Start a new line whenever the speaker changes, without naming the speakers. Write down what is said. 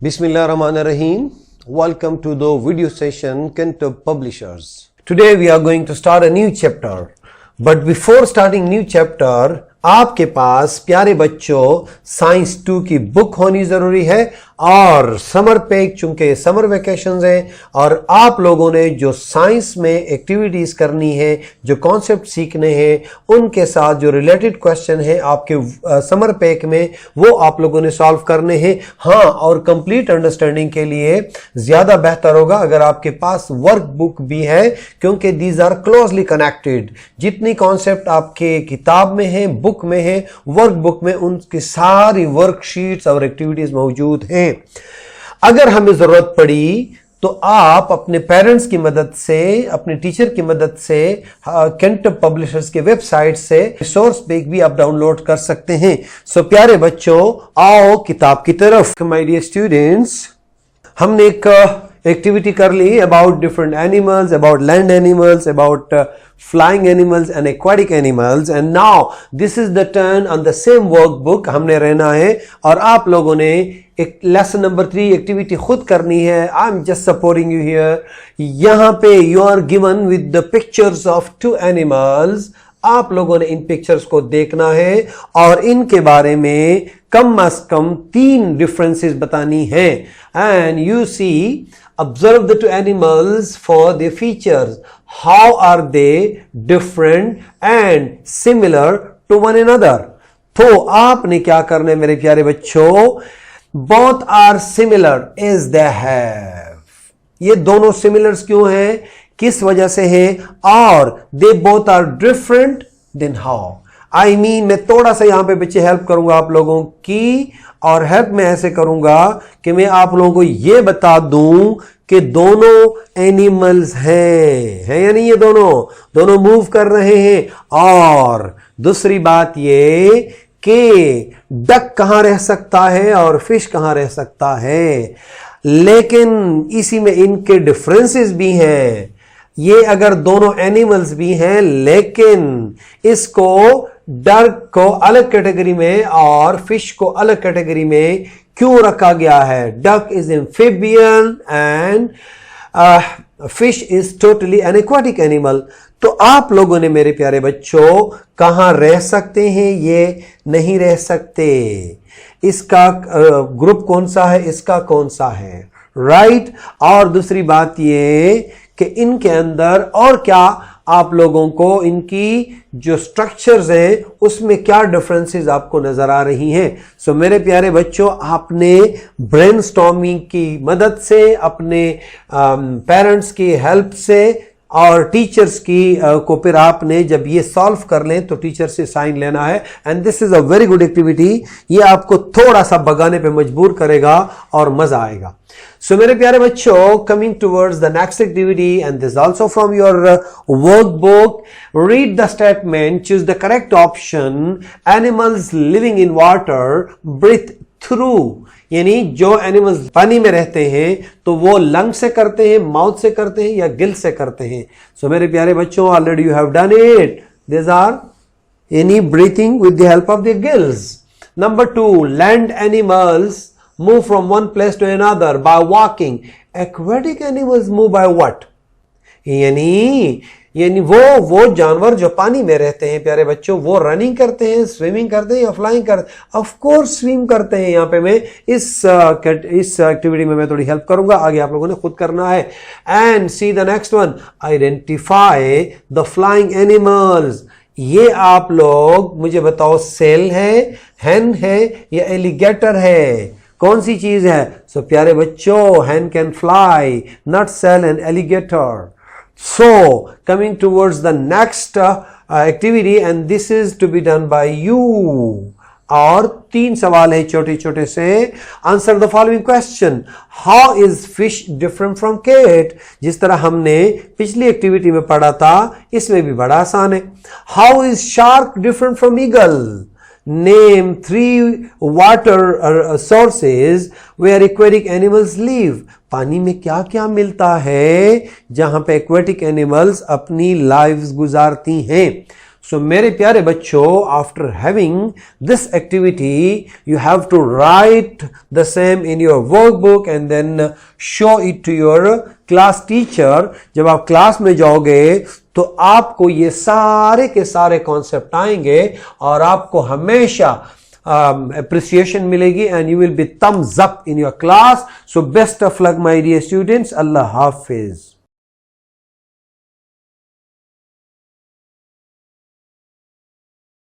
Bismillahirrahmanirrahim. Welcome to the video session Cantab Publishers. Today we are going to start a new chapter. But before starting new chapter, आपके पास प्यारे बच्चों science 2 की book होनी जरूरी है और समर पैक चूंकि समर वेकेशंस हैं और आप लोगों ने जो साइंस में एक्टिविटीज करनी है, जो कॉन्सेप्ट सीखने हैं, उनके साथ जो रिलेटेड क्वेश्चन है आपके समर पैक में वो आप लोगों ने सॉल्व करने हैं। हाँ, और कंप्लीट अंडरस्टैंडिंग के लिए ज्यादा बेहतर होगा अगर आपके पास वर्क बुक भी है, क्योंकि दीज आर क्लोजली कनेक्टेड। जितनी कॉन्सेप्ट आपके किताब में है, बुक में है, वर्क बुक में उनकी सारी वर्कशीट्स और एक्टिविटीज मौजूद हैं। अगर हमें जरूरत पड़ी तो आप अपने पेरेंट्स की मदद से, अपने टीचर की मदद से कैंटब पब्लिशर्स के वेबसाइट से रिसोर्स पैक भी आप डाउनलोड कर सकते हैं। सो प्यारे बच्चों, आओ किताब की तरफ। माय डियर स्टूडेंट्स, हमने एक एक्टिविटी कर ली about different animals, about land animals, about flying animals and aquatic animals, and now this is the turn on the same workbook हमने रहना है और आप लोगों ने एक लेसन नंबर 3 एक्टिविटी खुद करनी है। I am just supporting you here. यहाँ पे you are given with the pictures of 2 animals. आप लोगों ने इन पिक्चर्स को देखना है और इनके बारे में कम से कम 3 डिफरेंसेस बतानी है। And you see, observe the 2 animals for their features. How are they different and similar to one another? तो आपने क्या करना है मेरे प्यारे बच्चों? Both are similar as they have. ये दोनों सिमिलर्स क्यों हैं, किस वजह से हैं, और they both are different, then how? I mean, मैं थोड़ा सा यहां पे बच्चे हेल्प करूंगा आप लोगों की, और हेल्प मैं ऐसे करूंगा कि मैं आप लोगों को ये बता दूं कि दोनों एनिमल्स हैं या नहीं। ये दोनों मूव कर रहे हैं। और दूसरी बात ये कि डक कहां रह सकता है और फिश कहां रह सकता है, लेकिन इसी में इनके डिफरेंसेस भी हैं। ये अगर दोनों एनिमल्स भी हैं, लेकिन इसको डक को अलग कैटेगरी में और फिश को अलग कैटेगरी में क्यों रखा गया है? Duck is amphibian and fish is totally an aquatic animal. तो आप लोगों ने मेरे प्यारे बच्चों कहां रह सकते हैं, ये नहीं रह सकते। इसका ग्रुप कौन सा है, इसका कौन सा है, राइट। और दूसरी बात ये कि इनके अंदर और क्या आप लोगों को इनकी जो स्ट्रक्चर्स हैं उसमें क्या डिफरेंसेस आपको नजर आ रही हैं। सो मेरे प्यारे बच्चों, आपने ब्रेनस्टॉर्मिंग की मदद से, अपने पेरेंट्स की हेल्प से और टीचर्स की को फिर आपने जब ये सॉल्व कर लें तो टीचर से साइन लेना है। And this is a very good activity. ये आपको थोड़ा सा भगाने पे मजबूर करेगा और मजा आएगा। सो मेरे प्यारे बच्चों, coming towards the next activity, and this also from your workbook. Read the statement, choose the correct option. Animals living in water breathe through, यानी जो एनिमल्स पानी में रहते हैं तो वो लंग से करते हैं, माउथ से करते हैं या गिल से करते हैं। सो मेरे प्यारे बच्चों, already you have done it. These are any breathing with the help of the gills. Number 2, land animals move from one place to another by walking. Aquatic animals move by what? यानी वो जानवर जो पानी में रहते हैं प्यारे बच्चों, वो रनिंग करते हैं, स्विमिंग करते हैं या फ्लाइंग करते हैं? ऑफ कोर्स स्विम करते हैं। यहाँ पे मैं इस एक्टिविटी में मैं थोड़ी हेल्प करूंगा, आगे आप लोगों ने खुद करना है। And see the next one, identify the flying animals. ये आप लोग मुझे बताओ, सेल है, हेन है या एलिगेटर है? कौन सी चीज है? सो प्यारे बच्चों, hen can fly, not snail and alligator. So, coming towards the next activity, and this is to be done by you. और 3 सवाल है छोटे छोटे से। Answer the following question. How is fish different from cat? जिस तरह हमने पिछली एक्टिविटी में पढ़ा था, इसमें भी बड़ा आसान है। How is shark different from eagle? Name 3 water sources where aquatic animals live. पानी में क्या क्या मिलता है जहां पे aquatic animals अपनी lives गुजारती हैं? So मेरे प्यारे बच्चों, after having this activity, you have to write the same in your workbook and then show it to your class teacher. जब आप क्लास में जाओगे तो आपको ये सारे के सारे कॉन्सेप्ट आएंगे और आपको हमेशा appreciation मिलेगी and you will be thumbs up in your class. So best of luck my dear students. Allah Hafiz.